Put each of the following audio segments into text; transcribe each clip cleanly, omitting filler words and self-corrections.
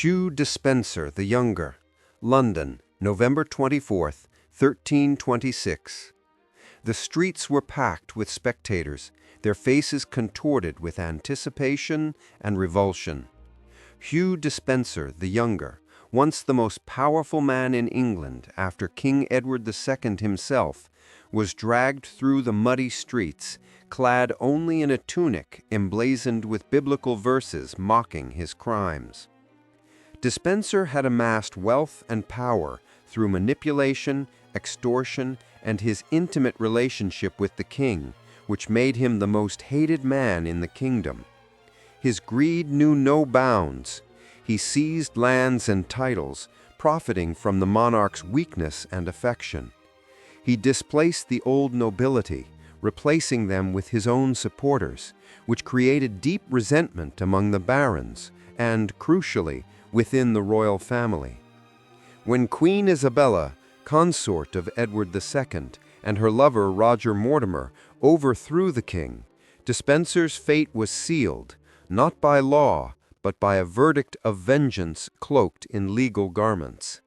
Hugh Despenser the Younger, London, November 24th, 1326. The streets were packed with spectators, their faces contorted with anticipation and revulsion. Hugh Despenser the Younger, once the most powerful man in England after King Edward II himself, was dragged through the muddy streets, clad only in a tunic emblazoned with biblical verses mocking his crimes. Despenser had amassed wealth and power through manipulation, extortion, and his intimate relationship with the king, which made him the most hated man in the kingdom. His greed knew no bounds. He seized lands and titles, profiting from the monarch's weakness and affection. He displaced the old nobility, replacing them with his own supporters, which created deep resentment among the barons and, crucially, within the royal family. When Queen Isabella, consort of Edward II, and her lover Roger Mortimer overthrew the king, Despenser's fate was sealed, not by law, but by a verdict of vengeance cloaked in legal garments.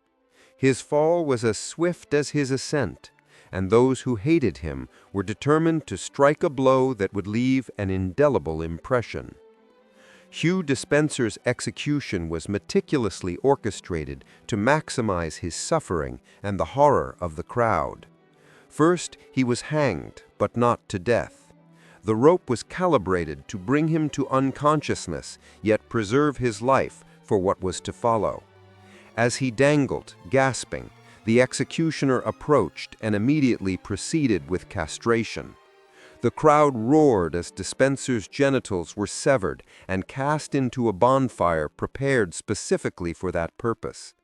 His fall was as swift as his ascent, and those who hated him were determined to strike a blow that would leave an indelible impression. Hugh Despenser's execution was meticulously orchestrated to maximize his suffering and the horror of the crowd. First, he was hanged, but not to death. The rope was calibrated to bring him to unconsciousness, yet preserve his life for what was to follow. As he dangled, gasping, the executioner approached and immediately proceeded with castration. The crowd roared as Despenser's genitals were severed and cast into a bonfire prepared specifically for that purpose.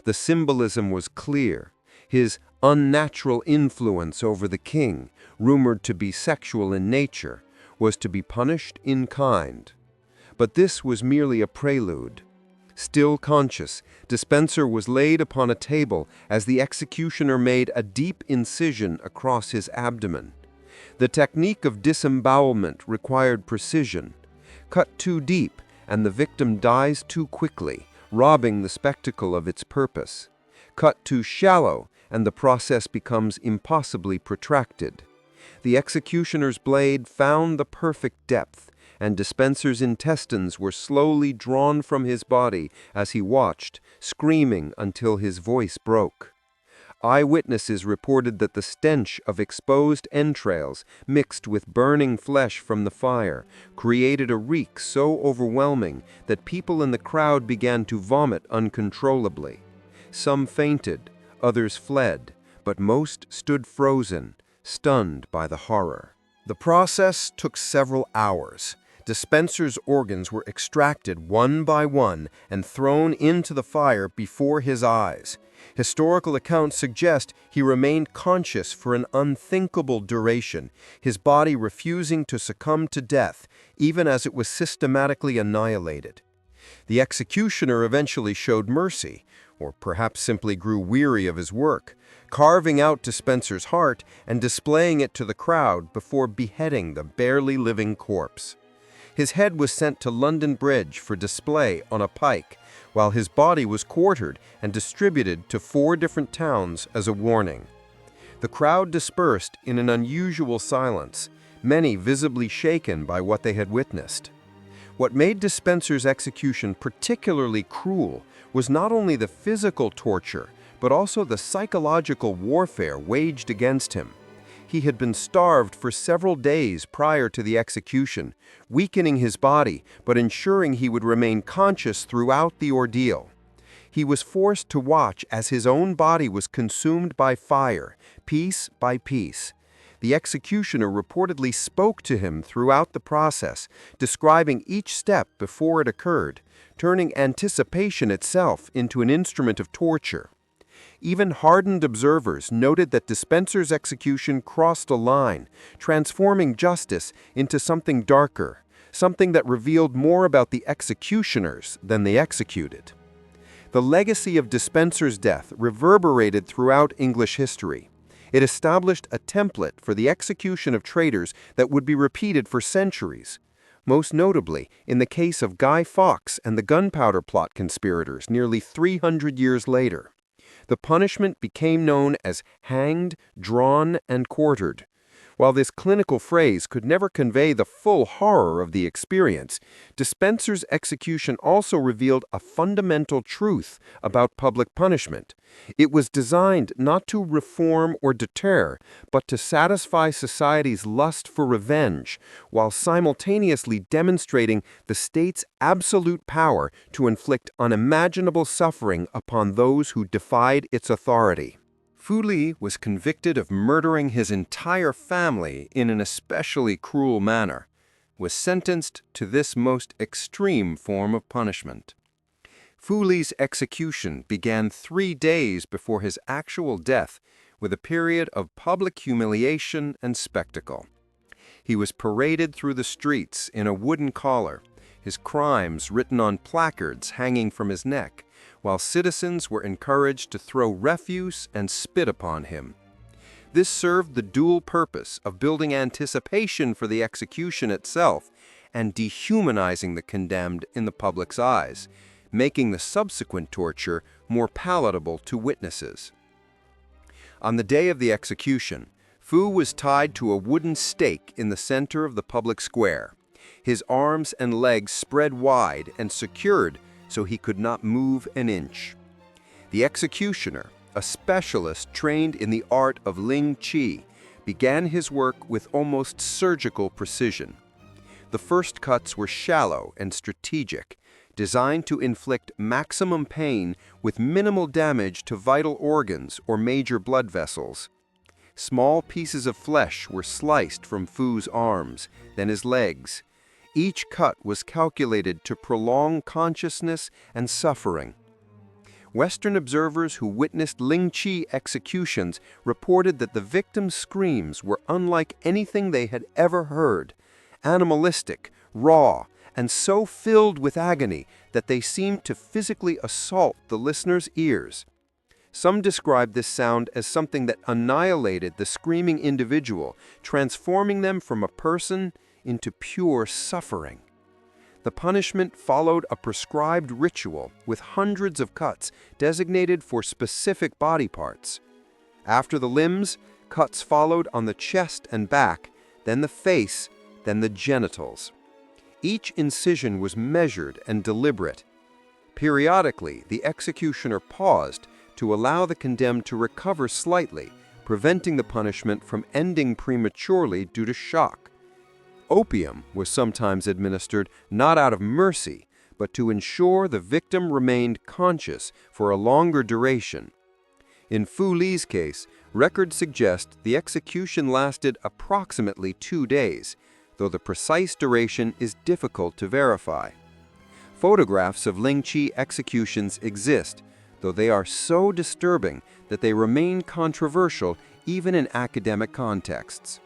The symbolism was clear. His unnatural influence over the king, rumored to be sexual in nature, was to be punished in kind. But this was merely a prelude. Still conscious, Despenser was laid upon a table as the executioner made a deep incision across his abdomen. The technique of disembowelment required precision. Cut too deep, and the victim dies too quickly, robbing the spectacle of its purpose. Cut too shallow, and the process becomes impossibly protracted. The executioner's blade found the perfect depth, and Despenser's intestines were slowly drawn from his body as he watched, screaming until his voice broke. Eyewitnesses reported that the stench of exposed entrails, mixed with burning flesh from the fire, created a reek so overwhelming that people in the crowd began to vomit uncontrollably. Some fainted, others fled, but most stood frozen, stunned by the horror. The process took several hours. Despenser's organs were extracted one by one and thrown into the fire before his eyes. Historical accounts suggest he remained conscious for an unthinkable duration, his body refusing to succumb to death, even as it was systematically annihilated. The executioner eventually showed mercy, or perhaps simply grew weary of his work, carving out Despenser's heart and displaying it to the crowd before beheading the barely living corpse. His head was sent to London Bridge for display on a pike, while his body was quartered and distributed to 4 different towns as a warning. The crowd dispersed in an unusual silence, many visibly shaken by what they had witnessed. What made Despenser's execution particularly cruel was not only the physical torture, but also the psychological warfare waged against him. He had been starved for several days prior to the execution, weakening his body but ensuring he would remain conscious throughout the ordeal. He was forced to watch as his own body was consumed by fire, piece by piece. The executioner reportedly spoke to him throughout the process, describing each step before it occurred, turning anticipation itself into an instrument of torture. Even hardened observers noted that Despenser's execution crossed a line, transforming justice into something darker, something that revealed more about the executioners than the executed. The legacy of Despenser's death reverberated throughout English history. It established a template for the execution of traitors that would be repeated for centuries. most notably in the case of Guy Fawkes and the gunpowder plot conspirators nearly 300 years later. The punishment became known as hanged, drawn, and quartered. While this clinical phrase could never convey the full horror of the experience, Despenser's execution also revealed a fundamental truth about public punishment. It was designed not to reform or deter, but to satisfy society's lust for revenge, while simultaneously demonstrating the state's absolute power to inflict unimaginable suffering upon those who defied its authority. Fu Li was convicted of murdering his entire family in an especially cruel manner, was sentenced to this most extreme form of punishment. Fu Li's execution began 3 days before his actual death, with a period of public humiliation and spectacle. He was paraded through the streets in a wooden collar, his crimes written on placards hanging from his neck, while citizens were encouraged to throw refuse and spit upon him. This served the dual purpose of building anticipation for the execution itself and dehumanizing the condemned in the public's eyes, making the subsequent torture more palatable to witnesses. On the day of the execution, Fu was tied to a wooden stake in the center of the public square, his arms and legs spread wide and secured so he could not move an inch. The executioner, a specialist trained in the art of Ling Chi, began his work with almost surgical precision. The first cuts were shallow and strategic, designed to inflict maximum pain with minimal damage to vital organs or major blood vessels. Small pieces of flesh were sliced from Fu's arms, then his legs. Each cut was calculated to prolong consciousness and suffering. Western observers who witnessed Ling Chi executions reported that the victims' screams were unlike anything they had ever heard, animalistic, raw, and so filled with agony that they seemed to physically assault the listeners' ears. Some described this sound as something that annihilated the screaming individual, transforming them from a person into pure suffering. The punishment followed a prescribed ritual with hundreds of cuts designated for specific body parts. After the limbs, cuts followed on the chest and back, then the face, then the genitals. Each incision was measured and deliberate. Periodically, the executioner paused to allow the condemned to recover slightly, preventing the punishment from ending prematurely due to shock. Opium was sometimes administered not out of mercy, but to ensure the victim remained conscious for a longer duration. In Fu Li's case, records suggest the execution lasted approximately 2 days, though the precise duration is difficult to verify. Photographs of Ling Chi executions exist, though they are so disturbing that they remain controversial even in academic contexts.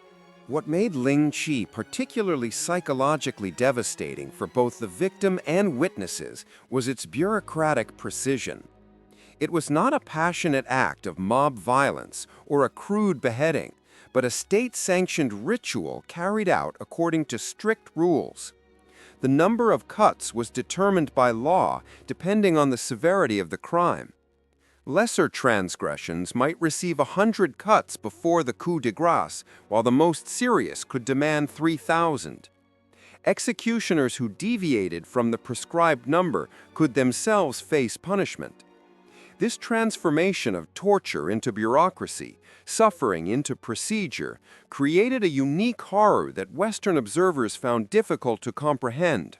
What made Ling Chi particularly psychologically devastating for both the victim and witnesses was its bureaucratic precision. It was not a passionate act of mob violence or a crude beheading, but a state-sanctioned ritual carried out according to strict rules. The number of cuts was determined by law depending on the severity of the crime. Lesser transgressions might receive 100 cuts before the coup de grace, while the most serious could demand 3,000. Executioners who deviated from the prescribed number could themselves face punishment. This transformation of torture into bureaucracy, suffering into procedure, created a unique horror that Western observers found difficult to comprehend.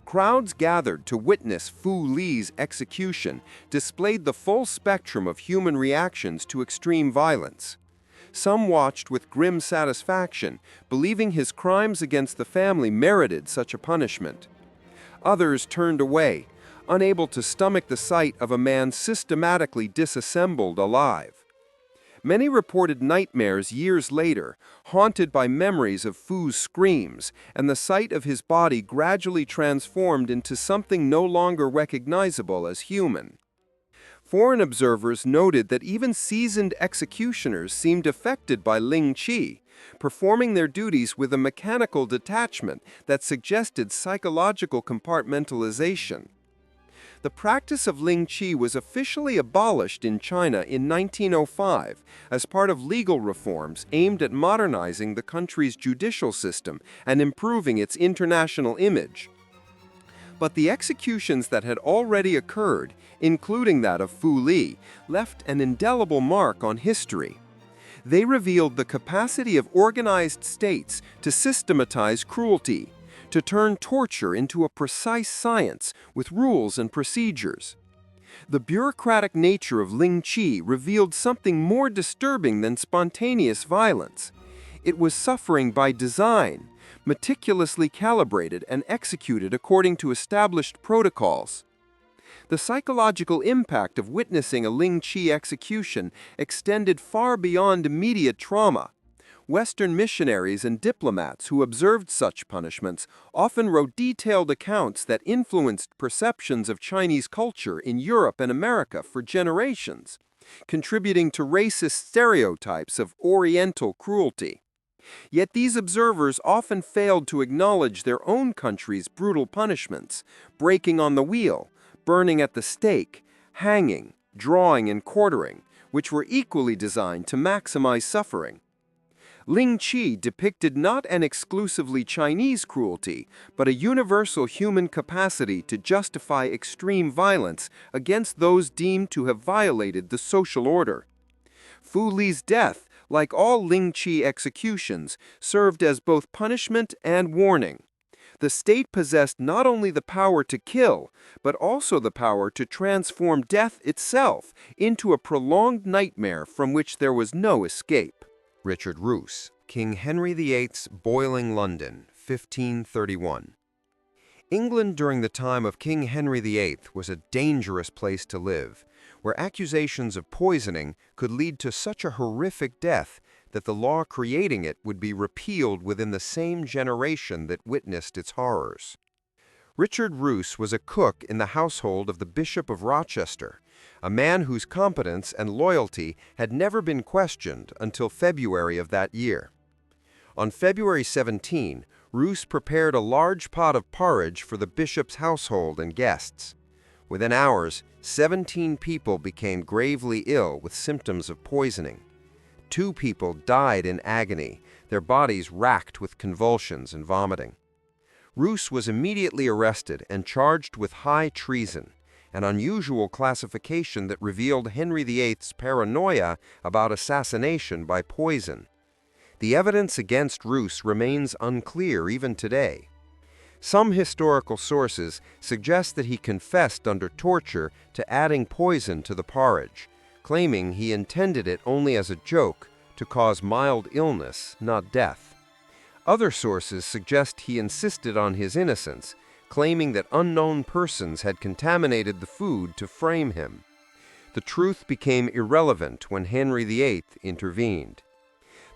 Crowds gathered to witness Fu Li's execution displayed the full spectrum of human reactions to extreme violence. Some watched with grim satisfaction, believing his crimes against the family merited such a punishment. Others turned away, unable to stomach the sight of a man systematically disassembled alive. Many reported nightmares years later, haunted by memories of Fu's screams and the sight of his body gradually transformed into something no longer recognizable as human. Foreign observers noted that even seasoned executioners seemed affected by Ling Qi, performing their duties with a mechanical detachment that suggested psychological compartmentalization. The practice of Ling Qi was officially abolished in China in 1905 as part of legal reforms aimed at modernizing the country's judicial system and improving its international image. But the executions that had already occurred, including that of Fu Li, left an indelible mark on history. They revealed the capacity of organized states to systematize cruelty, to turn torture into a precise science with rules and procedures. The bureaucratic nature of Ling Qi revealed something more disturbing than spontaneous violence. It was suffering by design, meticulously calibrated and executed according to established protocols. The psychological impact of witnessing a Ling Qi execution extended far beyond immediate trauma. Western missionaries and diplomats who observed such punishments often wrote detailed accounts that influenced perceptions of Chinese culture in Europe and America for generations, contributing to racist stereotypes of Oriental cruelty. Yet these observers often failed to acknowledge their own country's brutal punishments, breaking on the wheel, burning at the stake, hanging, drawing, and quartering, which were equally designed to maximize suffering. Ling Qi depicted not an exclusively Chinese cruelty, but a universal human capacity to justify extreme violence against those deemed to have violated the social order. Fu Li's death, like all Ling Qi executions, served as both punishment and warning. The state possessed not only the power to kill, but also the power to transform death itself into a prolonged nightmare from which there was no escape. Richard Roos, King Henry VIII's Boiling London, 1531. England during the time of King Henry VIII was a dangerous place to live, where accusations of poisoning could lead to such a horrific death that the law creating it would be repealed within the same generation that witnessed its horrors. Richard Roos was a cook in the household of the Bishop of Rochester, a man whose competence and loyalty had never been questioned until February of that year. On February 17, Roos prepared a large pot of porridge for the bishop's household and guests. Within hours, 17 people became gravely ill with symptoms of poisoning. 2 people died in agony, their bodies racked with convulsions and vomiting. Roos was immediately arrested and charged with high treason, an unusual classification that revealed Henry VIII's paranoia about assassination by poison. The evidence against Roos remains unclear even today. Some historical sources suggest that he confessed under torture to adding poison to the porridge, claiming he intended it only as a joke to cause mild illness, not death. Other sources suggest he insisted on his innocence, claiming that unknown persons had contaminated the food to frame him. The truth became irrelevant when Henry VIII intervened.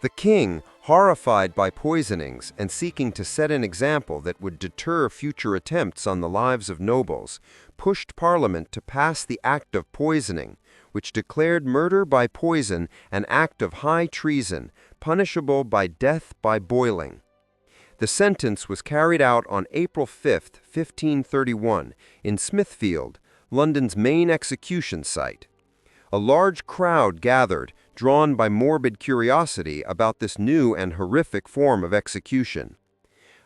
The king, horrified by poisonings and seeking to set an example that would deter future attempts on the lives of nobles, pushed Parliament to pass the Act of Poisoning, which declared murder by poison an act of high treason, punishable by death by boiling. The sentence was carried out on April 5, 1531, in Smithfield, London's main execution site. A large crowd gathered, drawn by morbid curiosity about this new and horrific form of execution.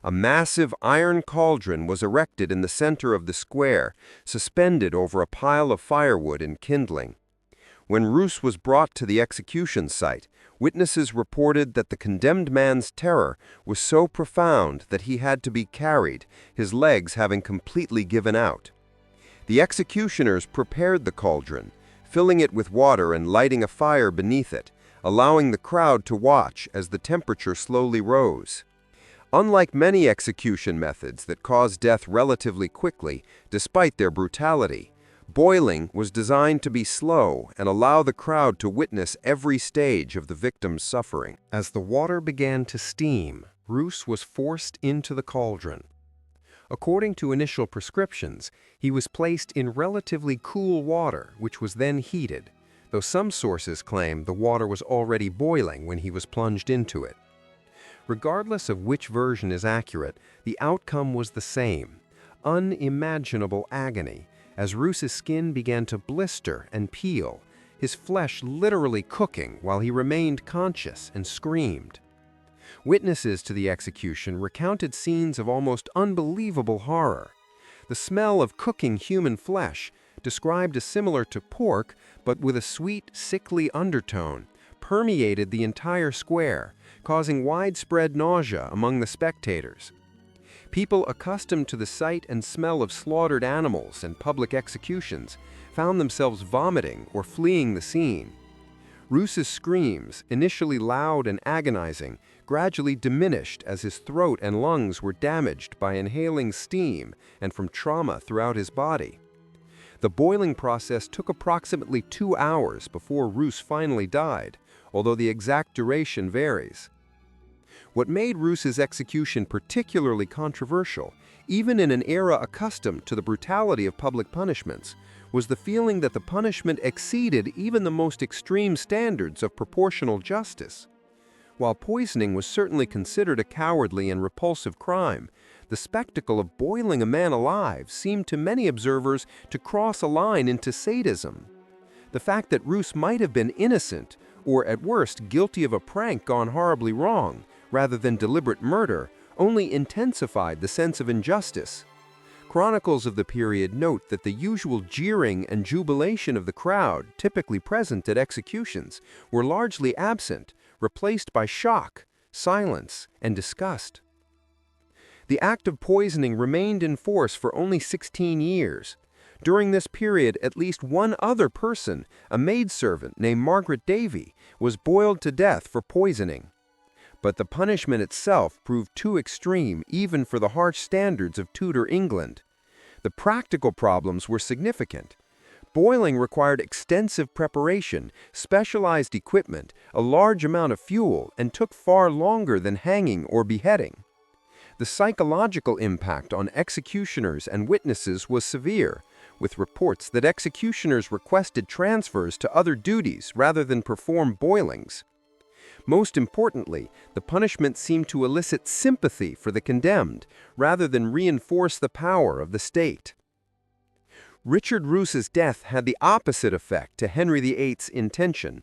A massive iron cauldron was erected in the center of the square, suspended over a pile of firewood and kindling. When Roos was brought to the execution site, witnesses reported that the condemned man's terror was so profound that he had to be carried, his legs having completely given out. The executioners prepared the cauldron, filling it with water and lighting a fire beneath it, allowing the crowd to watch as the temperature slowly rose. Unlike many execution methods that cause death relatively quickly, despite their brutality, boiling was designed to be slow and allow the crowd to witness every stage of the victim's suffering. As the water began to steam, Roos was forced into the cauldron. According to initial prescriptions, he was placed in relatively cool water, which was then heated, though some sources claim the water was already boiling when he was plunged into it. Regardless of which version is accurate, the outcome was the same: unimaginable agony, as Roos's skin began to blister and peel, his flesh literally cooking while he remained conscious and screamed. Witnesses to the execution recounted scenes of almost unbelievable horror. The smell of cooking human flesh, described as similar to pork but with a sweet, sickly undertone, permeated the entire square, causing widespread nausea among the spectators. People accustomed to the sight and smell of slaughtered animals and public executions found themselves vomiting or fleeing the scene. Roos's screams, initially loud and agonizing, gradually diminished as his throat and lungs were damaged by inhaling steam and from trauma throughout his body. The boiling process took approximately 2 hours before Roos finally died, although the exact duration varies. What made Roos's execution particularly controversial, even in an era accustomed to the brutality of public punishments, was the feeling that the punishment exceeded even the most extreme standards of proportional justice. While poisoning was certainly considered a cowardly and repulsive crime, the spectacle of boiling a man alive seemed to many observers to cross a line into sadism. The fact that Roos might have been innocent, or at worst guilty of a prank gone horribly wrong, rather than deliberate murder, only intensified the sense of injustice. Chronicles of the period note that the usual jeering and jubilation of the crowd, typically present at executions, were largely absent, replaced by shock, silence, and disgust. The act of poisoning remained in force for only 16 years. During this period, at least one other person, a maidservant named Margaret Davy, was boiled to death for poisoning. But the punishment itself proved too extreme even for the harsh standards of Tudor England. The practical problems were significant. Boiling required extensive preparation, specialized equipment, a large amount of fuel, and took far longer than hanging or beheading. The psychological impact on executioners and witnesses was severe, with reports that executioners requested transfers to other duties rather than perform boilings. Most importantly, the punishment seemed to elicit sympathy for the condemned, rather than reinforce the power of the state. Richard Roos's death had the opposite effect to Henry VIII's intention.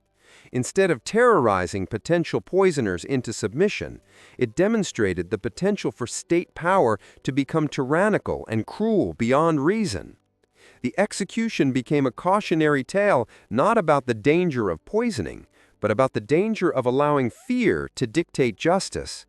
Instead of terrorizing potential poisoners into submission, it demonstrated the potential for state power to become tyrannical and cruel beyond reason. The execution became a cautionary tale not about the danger of poisoning, but about the danger of allowing fear to dictate justice.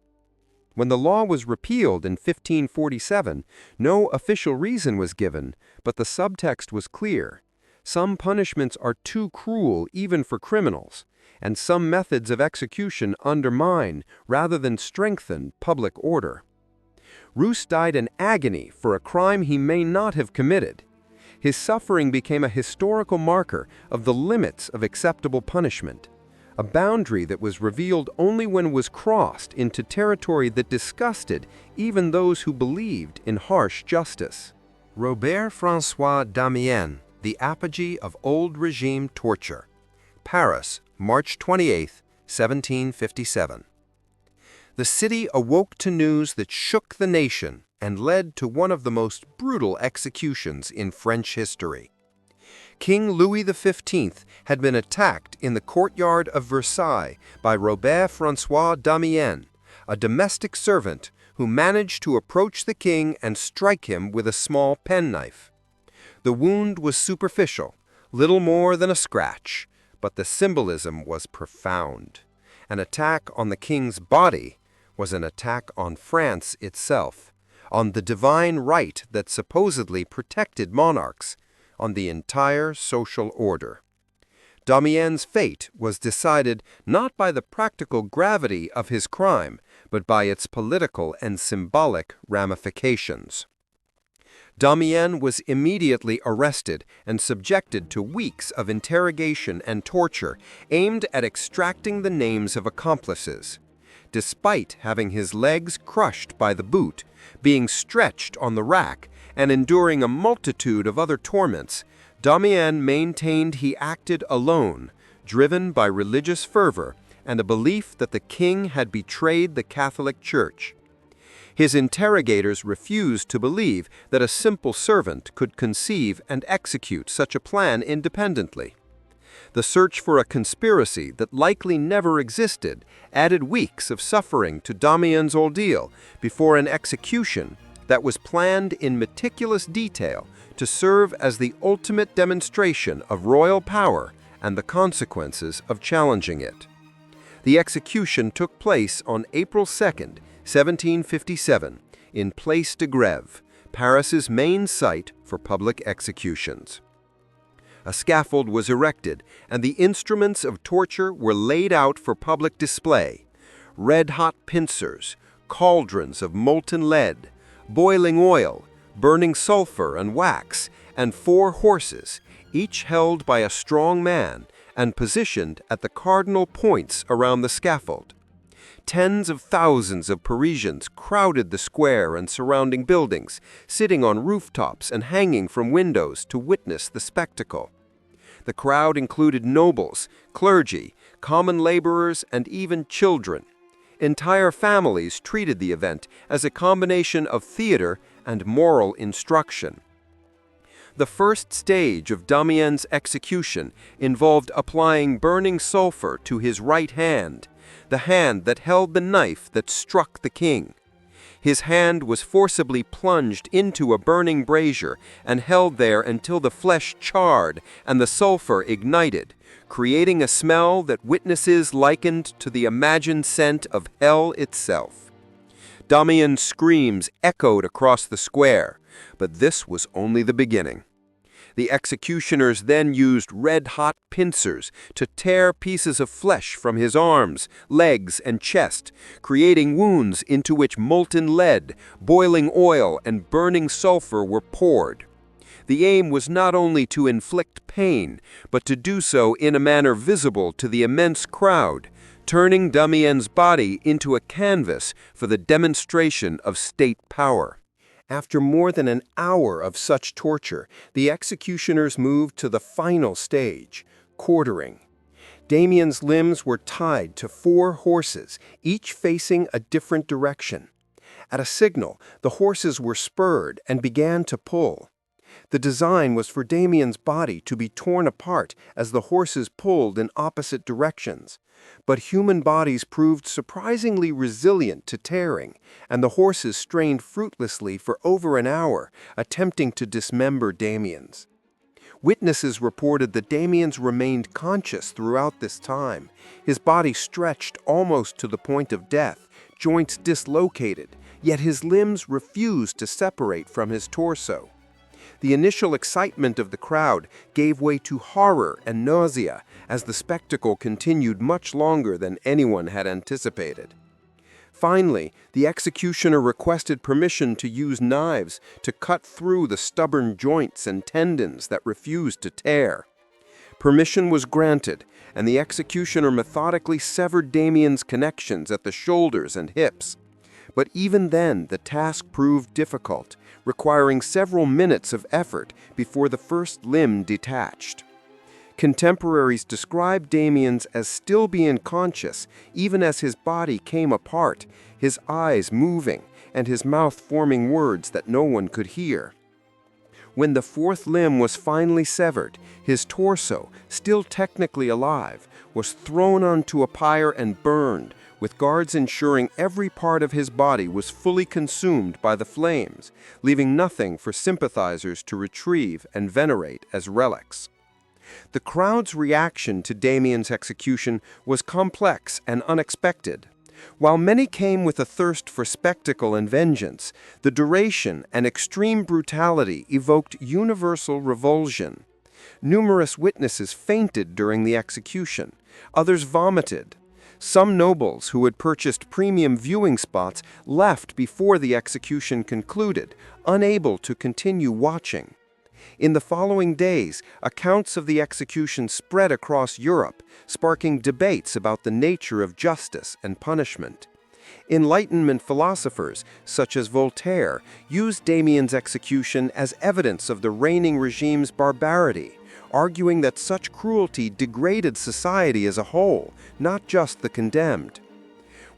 When the law was repealed in 1547, no official reason was given, but the subtext was clear. Some punishments are too cruel even for criminals, and some methods of execution undermine, rather than strengthen, public order. Roos died in agony for a crime he may not have committed. His suffering became a historical marker of the limits of acceptable punishment, a boundary that was revealed only when it was crossed into territory that disgusted even those who believed in harsh justice. Robert François Damiens, The Apogee of Old Regime Torture. Paris, March 28, 1757. The city awoke to news that shook the nation and led to one of the most brutal executions in French history. King Louis XV had been attacked in the courtyard of Versailles by Robert François Damiens, a domestic servant who managed to approach the king and strike him with a small penknife. The wound was superficial, little more than a scratch, but the symbolism was profound. An attack on the king's body was an attack on France itself, on the divine right that supposedly protected monarchs, on the entire social order. Damiens' fate was decided not by the practical gravity of his crime, but by its political and symbolic ramifications. Damiens was immediately arrested and subjected to weeks of interrogation and torture aimed at extracting the names of accomplices. despite having his legs crushed by the boot, being stretched on the rack, and enduring a multitude of other torments, Damiens maintained he acted alone, driven by religious fervor and a belief that the king had betrayed the Catholic Church. His interrogators refused to believe that a simple servant could conceive and execute such a plan independently. The search for a conspiracy that likely never existed added weeks of suffering to Damiens' ordeal before an execution that was planned in meticulous detail to serve as the ultimate demonstration of royal power and the consequences of challenging it. The execution took place on April 2nd, 1757, in Place de Grève, Paris's main site for public executions. A scaffold was erected, and the instruments of torture were laid out for public display. Red-hot pincers, cauldrons of molten lead, boiling oil, burning sulfur and wax, and 4 horses, each held by a strong man and positioned at the cardinal points around the scaffold. Tens of thousands of Parisians crowded the square and surrounding buildings, sitting on rooftops and hanging from windows to witness the spectacle. The crowd included nobles, clergy, common laborers, and even children. Entire families treated the event as a combination of theater and moral instruction. The first stage of Damiens' execution involved applying burning sulfur to his right hand, the hand that held the knife that struck the king. His hand was forcibly plunged into a burning brazier and held there until the flesh charred and the sulfur ignited, creating a smell that witnesses likened to the imagined scent of hell itself. Damiens' screams echoed across the square, but this was only the beginning. The executioners then used red-hot pincers to tear pieces of flesh from his arms, legs, and chest, creating wounds into which molten lead, boiling oil, and burning sulfur were poured. The aim was not only to inflict pain, but to do so in a manner visible to the immense crowd, turning Damiens' body into a canvas for the demonstration of state power. After more than an hour of such torture, the executioners moved to the final stage, quartering. Damiens' limbs were tied to 4 horses, each facing a different direction. At a signal, the horses were spurred and began to pull. The design was for Damiens' body to be torn apart as the horses pulled in opposite directions. But human bodies proved surprisingly resilient to tearing, and the horses strained fruitlessly for over an hour, attempting to dismember Damiens. Witnesses reported that Damiens remained conscious throughout this time, his body stretched almost to the point of death, joints dislocated, yet his limbs refused to separate from his torso. The initial excitement of the crowd gave way to horror and nausea as the spectacle continued much longer than anyone had anticipated. Finally, the executioner requested permission to use knives to cut through the stubborn joints and tendons that refused to tear. Permission was granted, and the executioner methodically severed Damiens' connections at the shoulders and hips. But even then, the task proved difficult, requiring several minutes of effort before the first limb detached. Contemporaries described Damiens as still being conscious, even as his body came apart, his eyes moving, and his mouth forming words that no one could hear. When the 4th limb was finally severed, his torso, still technically alive, was thrown onto a pyre and burned, with guards ensuring every part of his body was fully consumed by the flames, leaving nothing for sympathizers to retrieve and venerate as relics. The crowd's reaction to Damiens' execution was complex and unexpected. While many came with a thirst for spectacle and vengeance, the duration and extreme brutality evoked universal revulsion. Numerous witnesses fainted during the execution. Others vomited. Some nobles who had purchased premium viewing spots left before the execution concluded, unable to continue watching. In the following days, accounts of the execution spread across Europe, sparking debates about the nature of justice and punishment. Enlightenment philosophers, such as Voltaire, used Damien's execution as evidence of the reigning regime's barbarity, arguing that such cruelty degraded society as a whole, not just the condemned.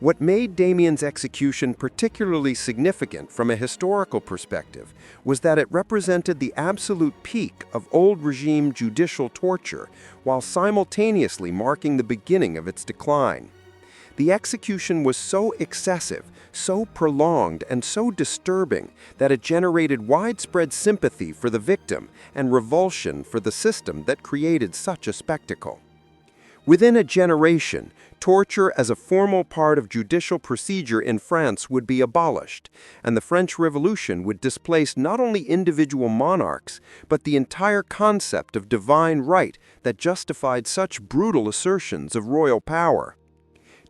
What made Damien's execution particularly significant from a historical perspective was that it represented the absolute peak of old regime judicial torture, while simultaneously marking the beginning of its decline. The execution was so excessive, so prolonged, and so disturbing that it generated widespread sympathy for the victim and revulsion for the system that created such a spectacle. Within a generation, torture as a formal part of judicial procedure in France would be abolished, and the French Revolution would displace not only individual monarchs, but the entire concept of divine right that justified such brutal assertions of royal power.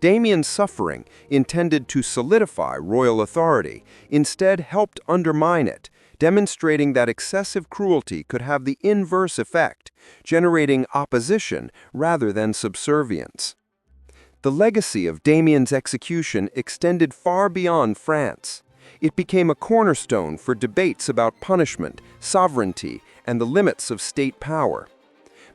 Damien's suffering, intended to solidify royal authority, instead helped undermine it, demonstrating that excessive cruelty could have the inverse effect, generating opposition rather than subservience. The legacy of Damien's execution extended far beyond France. It became a cornerstone for debates about punishment, sovereignty, and the limits of state power.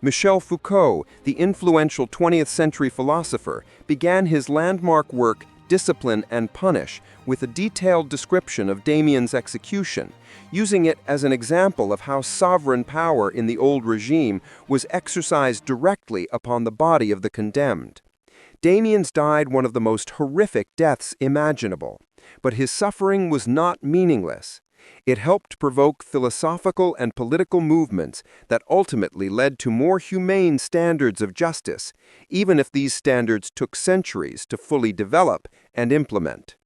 Michel Foucault, the influential 20th century philosopher, began his landmark work Discipline and Punish with a detailed description of Damien's execution, using it as an example of how sovereign power in the old regime was exercised directly upon the body of the condemned. Damien's died one of the most horrific deaths imaginable, but his suffering was not meaningless. It helped provoke philosophical and political movements that ultimately led to more humane standards of justice, even if these standards took centuries to fully develop and implement.